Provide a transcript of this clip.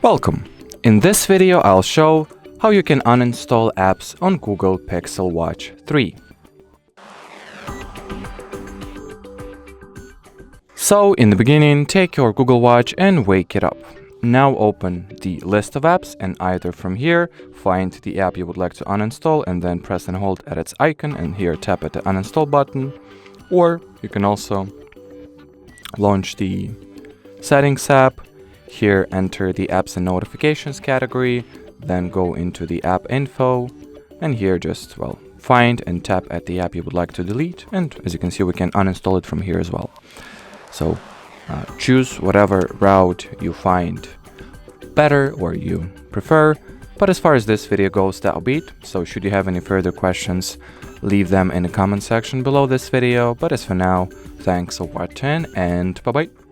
Welcome! In this video I'll show how you can uninstall apps on Google Pixel Watch 3. So in the beginning, take your Google Watch and wake it up. Now open the list of apps and either from here find the app you would like to uninstall and then press and hold at its icon and here tap at the uninstall button, or you can also launch the settings app. Here enter the apps and notifications category, then go into the app info and here just find and tap at the app you would like to delete, and as you can see we can uninstall it from here as well. So choose whatever route you find better or you prefer, but as far as this video goes, that'll be it. So should you have any further questions, leave them in the comment section below this video, but as for now, thanks for watching and bye bye.